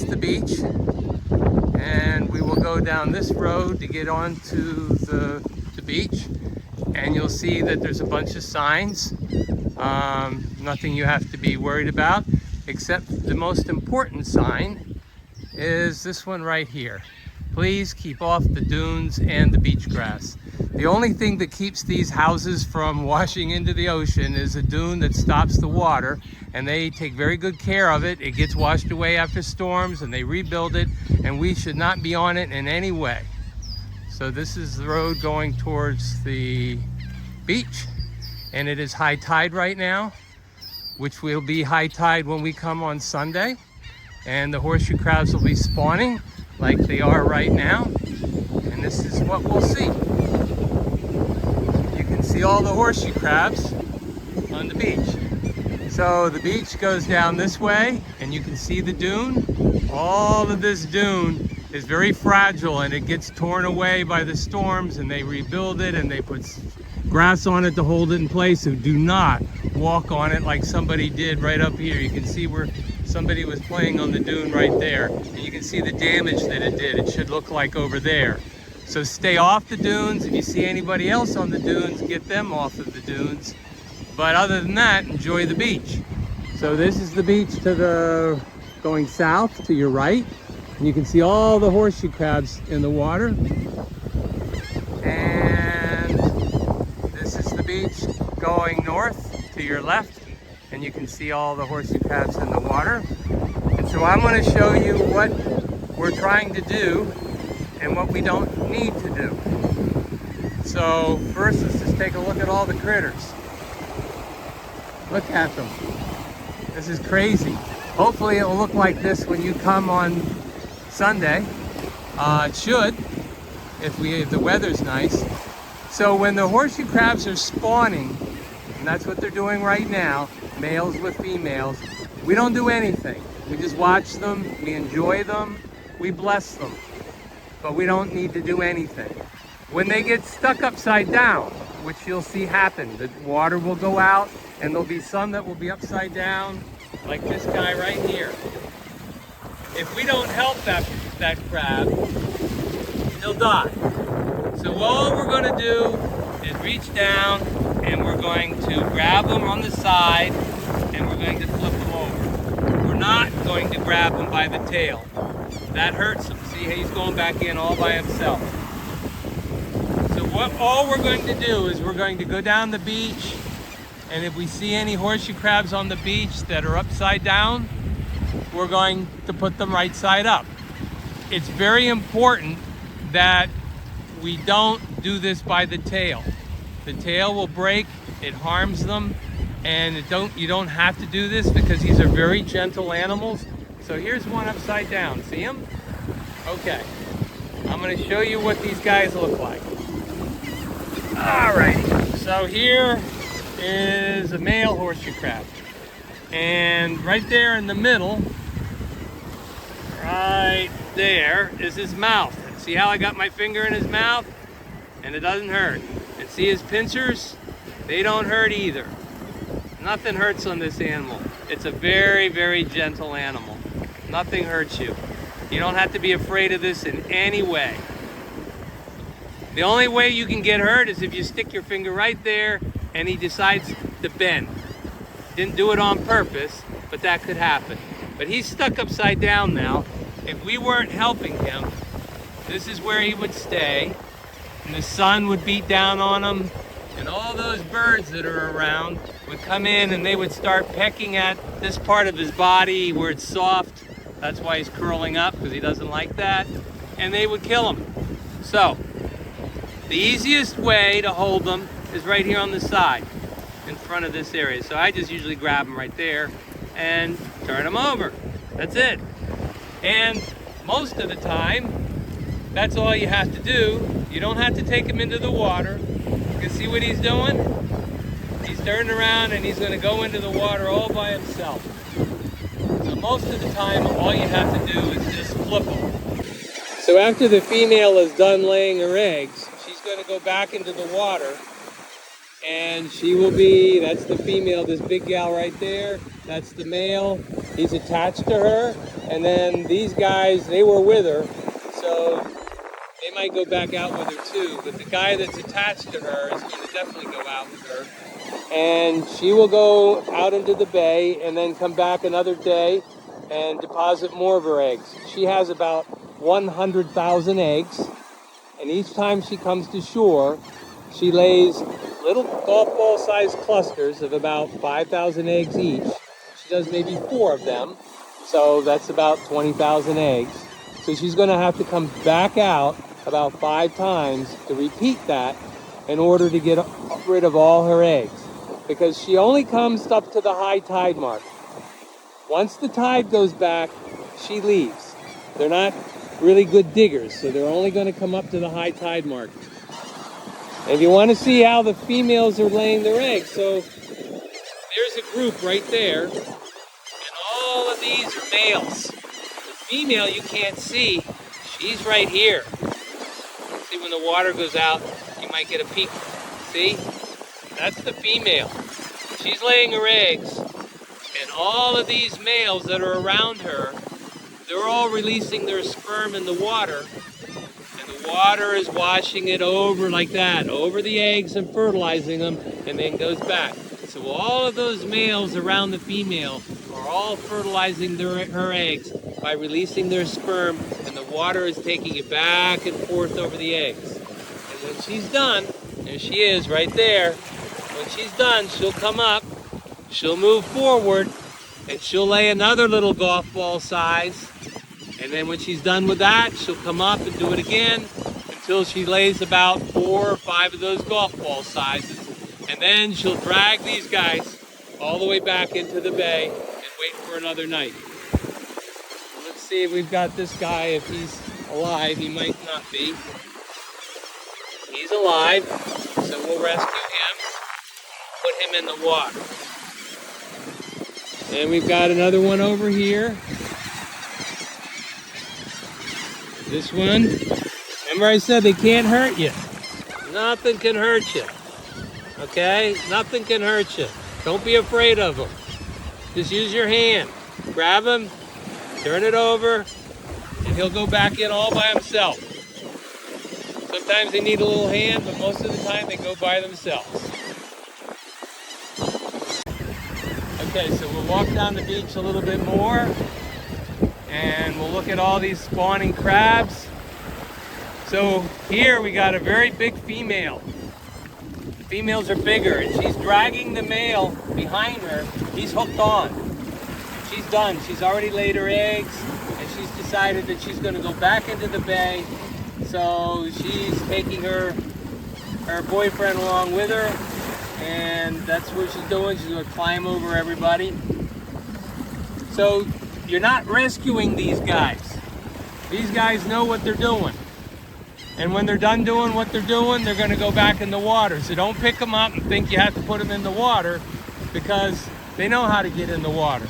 the beach, and we will go down this road to get onto the beach, and you'll see that there's a bunch of signs. Nothing you have to be worried about, except the most important sign is this one right here. Please keep off the dunes and the beach grass. The only thing that keeps these houses from washing into the ocean is a dune that stops the water, and they take very good care of it. It gets washed away after storms and they rebuild it, and we should not be on it in any way. So this is the road going towards the beach, and it is high tide right now, which will be high tide when we come on Sunday, and the horseshoe crabs will be spawning like they are right now, and this is what we'll see. You can see all the horseshoe crabs on the beach. So the beach goes down this way, and you can see the dune. All of this dune is very fragile, and it gets torn away by the storms, and they rebuild it, and they put grass on it to hold it in place. So do not walk on it like somebody did right up here. You can see where somebody was playing on the dune right there, and you can see the damage that it did. It should look like over there. So stay off the dunes. If you see anybody else on the dunes, get them off of the dunes. But other than that, enjoy the beach. So this is the beach to the going south to your right, and you can see all the horseshoe crabs in the water. And this is the beach going north to your left, and you can see all the horseshoe crabs in the water. And so I'm going to show you what we're trying to do and what we don't need to do. So first, let's just take a look at all the critters. Look at them. This is crazy. Hopefully it will look like this when you come on Sunday. It should, if the weather's nice. So when the horseshoe crabs are spawning, and that's what they're doing right now, males with females, we don't do anything. We just watch them, we enjoy them, we bless them. But we don't need to do anything. When they get stuck upside down, which you'll see happen, the water will go out, and there'll be some that will be upside down, like this guy right here. If we don't help that crab, he'll die. So all we're going to do is reach down, and we're going to grab them on the side, and we're going to flip them over. We're not going to grab them by the tail. That hurts him. See, he's going back in all by himself. So all we're going to do is we're going to go down the beach, and if we see any horseshoe crabs on the beach that are upside down, we're going to put them right side up. It's very important that we don't do this by the tail. The tail will break, it harms them, and you don't have to do this because these are very gentle animals. So here's one upside down. See him? Okay. I'm going to show you what these guys look like. Alrighty. So here is a male horseshoe crab. And right there in the middle, right there, is his mouth. And see how I got my finger in his mouth? And it doesn't hurt. And see his pincers? They don't hurt either. Nothing hurts on this animal. It's a very, very gentle animal. Nothing hurts you. You don't have to be afraid of this in any way. The only way you can get hurt is if you stick your finger right there and he decides to bend. Didn't do it on purpose, but that could happen. But he's stuck upside down now. If we weren't helping him, this is where he would stay, and the sun would beat down on him, and all those birds that are around would come in and they would start pecking at this part of his body where it's soft. That's why he's curling up, because he doesn't like that. And they would kill him. So, the easiest way to hold them is right here on the side, in front of this area. So I just usually grab them right there and turn them over. That's it. And most of the time, that's all you have to do. You don't have to take him into the water. You can see what he's doing? He's turning around and he's going to go into the water all by himself. So most of the time, all you have to do is just flip them. So after the female is done laying her eggs, she's going to go back into the water, and she will be, that's the female, this big gal right there, that's the male, He's attached to her, and then these guys, they were with her, so they might go back out with her too. But the guy that's attached to her is going to definitely go out with her. And she will go out into the bay and then come back another day and deposit more of her eggs. She has about 100,000 eggs, and each time she comes to shore, she lays little golf ball sized clusters of about 5,000 eggs each. She does maybe 4 of them, so that's about 20,000 eggs. So she's going to have to come back out about 5 times to repeat that in order to get rid of all her eggs, because she only comes up to the high tide mark. Once the tide goes back, she leaves. They're not really good diggers, so they're only going to come up to the high tide mark. And if you want to see how the females are laying their eggs, so there's a group right there, and all of these are males. The female you can't see, she's right here. See, when the water goes out, you might get a peek. See? That's the female. She's laying her eggs, and all of these males that are around her, they're all releasing their sperm in the water, and the water is washing it over like that, over the eggs and fertilizing them, and then goes back. So all of those males around the female are all fertilizing her eggs by releasing their sperm, and the water is taking it back and forth over the eggs. And when she's done, there she is right there. When she's done, she'll come up, she'll move forward, and she'll lay another little golf ball size. And then when she's done with that, she'll come up and do it again until she lays about 4 or 5 of those golf ball sizes. And then she'll drag these guys all the way back into the bay and wait for another night. Let's see if we've got this guy, if he's alive. He might not be. He's alive, so we'll rescue him, put him in the water. And we've got another one over here. This one. Remember I said they can't hurt you. Nothing can hurt you. Okay? Nothing can hurt you. Don't be afraid of them. Just use your hand. Grab him, turn it over, and he'll go back in all by himself. Sometimes they need a little hand, but most of the time they go by themselves. Okay, so we'll walk down the beach a little bit more, and we'll look at all these spawning crabs. So here we got a very big female. The females are bigger, and she's dragging the male behind her. He's hooked on. She's done. She's already laid her eggs, and she's decided that she's going to go back into the bay. So she's taking her boyfriend along with her, and that's what she's doing. She's going to climb over everybody. So you're not rescuing these guys. These guys know what they're doing. And when they're done doing what they're doing, they're going to go back in the water. So don't pick them up and think you have to put them in the water, because they know how to get in the water.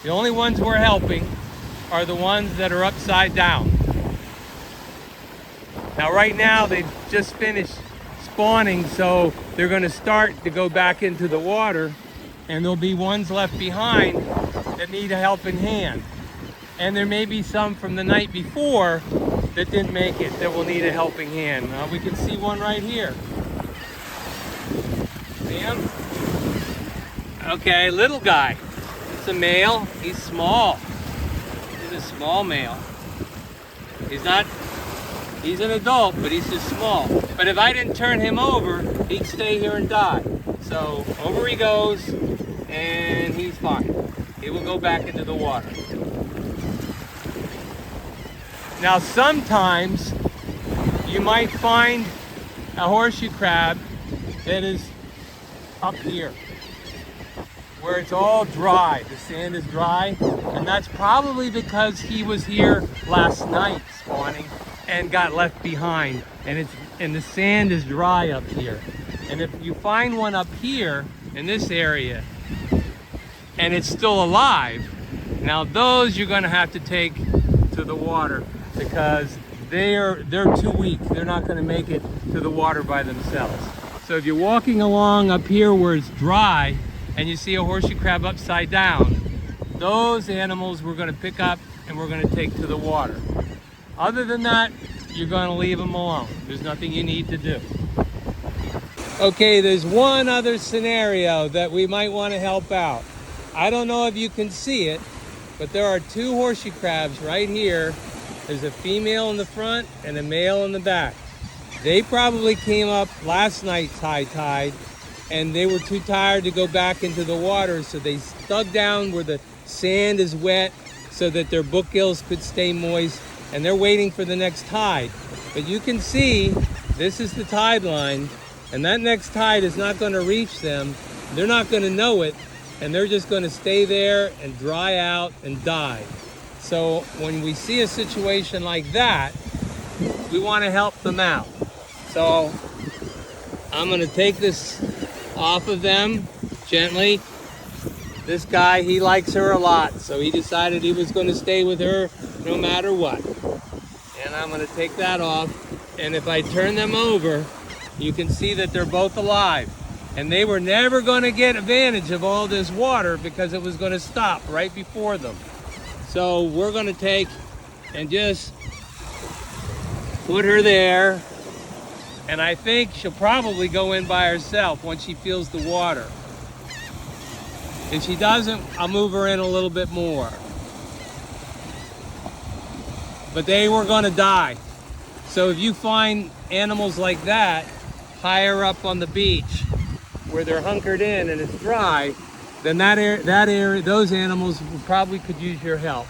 The only ones we're helping are the ones that are upside down. Now right now they've just finished spawning, so they're going to start to go back into the water, and there'll be ones left behind that need a helping hand. And there may be some from the night before that didn't make it that will need a helping hand. We can see one right here. See him? Okay, little guy. It's a male. He's small. He's a small male. He's an adult, but he's just small. But if I didn't turn him over, he'd stay here and die. So over he goes, and he's fine. He will go back into the water. Now sometimes you might find a horseshoe crab that is up here, where it's all dry. The sand is dry, and that's probably because he was here last night spawning and got left behind, and the sand is dry up here. And if you find one up here in this area and it's still alive, now those you're going to have to take to the water, because they're too weak. They're not going to make it to the water by themselves. So if you're walking along up here where it's dry and you see a horseshoe crab upside down, those animals we're going to pick up and we're going to take to the water. Other than that, you're going to leave them alone. There's nothing you need to do. Okay, there's one other scenario that we might want to help out. I don't know if you can see it, but there are two horseshoe crabs right here. There's a female in the front and a male in the back. They probably came up last night's high tide and they were too tired to go back into the water, so they dug down where the sand is wet so that their book gills could stay moist, and they're waiting for the next tide. But you can see this is the tide line, and that next tide is not going to reach them. They're not going to know it, and they're just going to stay there and dry out and die. So when we see a situation like that, we want to help them out. So I'm going to take this off of them gently. This guy, he likes her a lot, so he decided he was going to stay with her no matter what. And I'm going to take that off, and if I turn them over, you can see that they're both alive. And they were never going to get advantage of all this water because it was going to stop right before them. So we're going to take and just put her there. And I think she'll probably go in by herself once she feels the water. If she doesn't, I'll move her in a little bit more. But they were going to die. So if you find animals like that higher up on the beach where they're hunkered in and it's dry, then that area, those animals probably could use your help.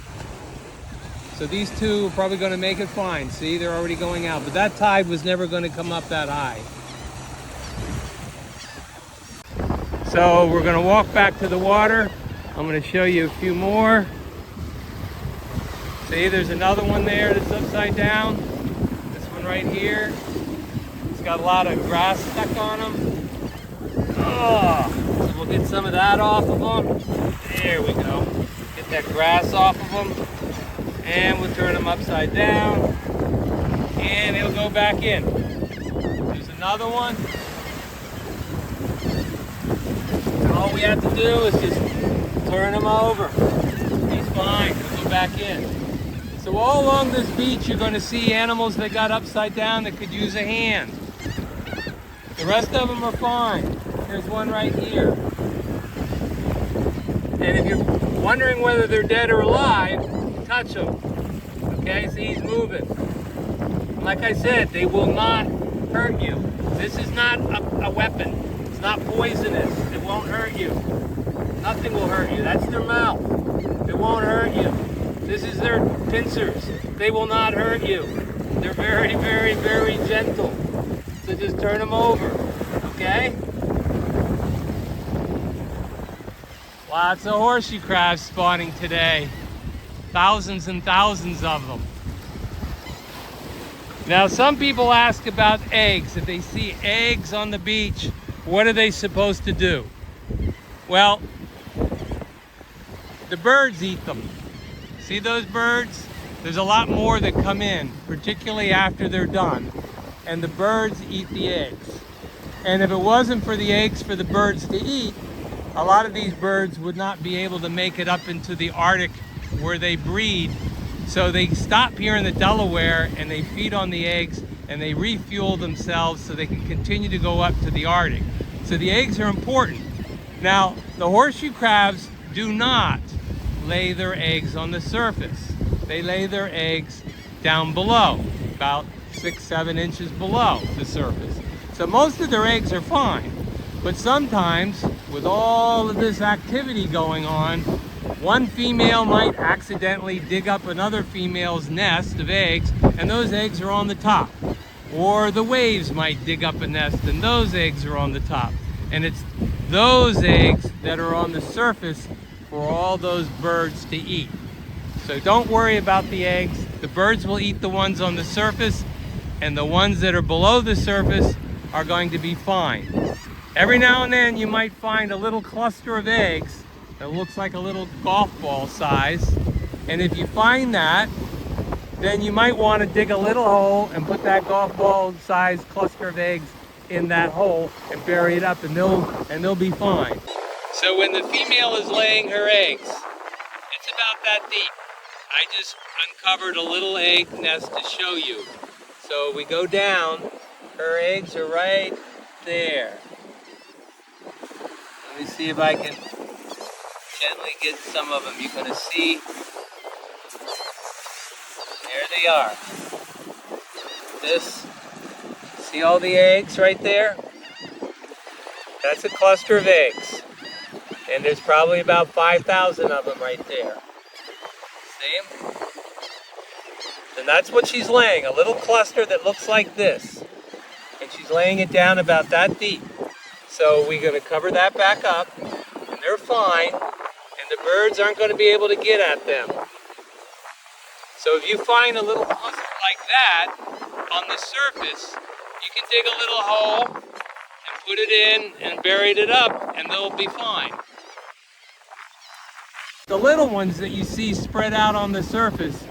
So these two are probably going to make it fine. See, they're already going out. But that tide was never going to come up that high. So we're going to walk back to the water. I'm going to show you a few more. See, there's another one there that's upside down. This one right here. It's got a lot of grass stuck on them. Oh, so we'll get some of that off of them. There we go. Get that grass off of them. And we'll turn them upside down. And it'll go back in. There's another one. And all we have to do is just turn him over. He's fine. He'll go back in. So all along this beach, you're going to see animals that got upside down that could use a hand. The rest of them are fine. There's one right here. And if you're wondering whether they're dead or alive, touch them. Okay, see, he's moving. Like I said, they will not hurt you. This is not a weapon. It's not poisonous. It won't hurt you. Nothing will hurt you. That's their mouth. It won't hurt you. This is their pincers. They will not hurt you. They're very, very, very gentle. So just turn them over, okay? Lots of horseshoe crabs spawning today. Thousands and thousands of them. Now, some people ask about eggs. If they see eggs on the beach, what are they supposed to do? Well, the birds eat them. See those birds? There's a lot more that come in, particularly after they're done. And the birds eat the eggs. And if it wasn't for the eggs for the birds to eat, a lot of these birds would not be able to make it up into the Arctic where they breed. So they stop here in the Delaware and they feed on the eggs and they refuel themselves so they can continue to go up to the Arctic. So the eggs are important. Now, the horseshoe crabs do not lay their eggs on the surface. They lay their eggs down below, about 6-7 inches below the surface. So most of their eggs are fine. But sometimes, with all of this activity going on, one female might accidentally dig up another female's nest of eggs, and those eggs are on the top. Or the waves might dig up a nest, and those eggs are on the top. And it's those eggs that are on the surface for all those birds to eat. So don't worry about the eggs. The birds will eat the ones on the surface, and the ones that are below the surface are going to be fine. Every now and then you might find a little cluster of eggs that looks like a little golf ball size. And if you find that, then you might want to dig a little hole and put that golf ball size cluster of eggs in that hole and bury it up, and they'll be fine. So when the female is laying her eggs, that deep. I just uncovered a little egg nest to show you. So we go down, her eggs are right there. Let me see if I can gently get some of them. You're going to see, there they are. See all the eggs right there? That's a cluster of eggs. And there's probably about 5,000 of them right there. See them? And that's what she's laying, a little cluster that looks like this. And she's laying it down about that deep. So we're going to cover that back up, and they're fine, and the birds aren't going to be able to get at them. So if you find a little cluster like that on the surface, you can dig a little hole and put it in and bury it up, and they'll be fine. The little ones that you see spread out on the surface,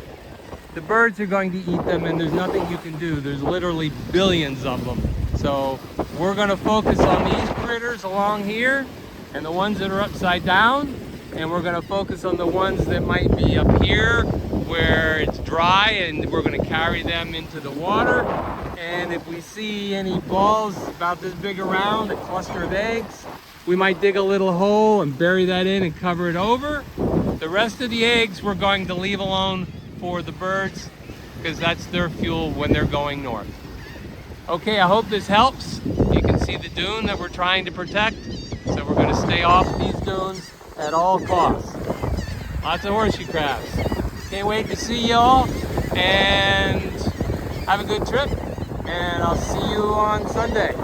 the birds are going to eat them, and there's nothing you can do. There's literally billions of them. So we're going to focus on these critters along here and the ones that are upside down, and we're going to focus on the ones that might be up here where it's dry, and we're going to carry them into the water. And if we see any balls about this big around, a cluster of eggs, we might dig a little hole and bury that in and cover it over. The rest of the eggs we're going to leave alone for the birds, because that's their fuel when they're going north. Okay, I hope this helps. You can see the dune that we're trying to protect, so we're going to stay off these dunes at all costs. Lots of horseshoe crabs. Can't wait to see y'all, and have a good trip, and I'll see you on Sunday.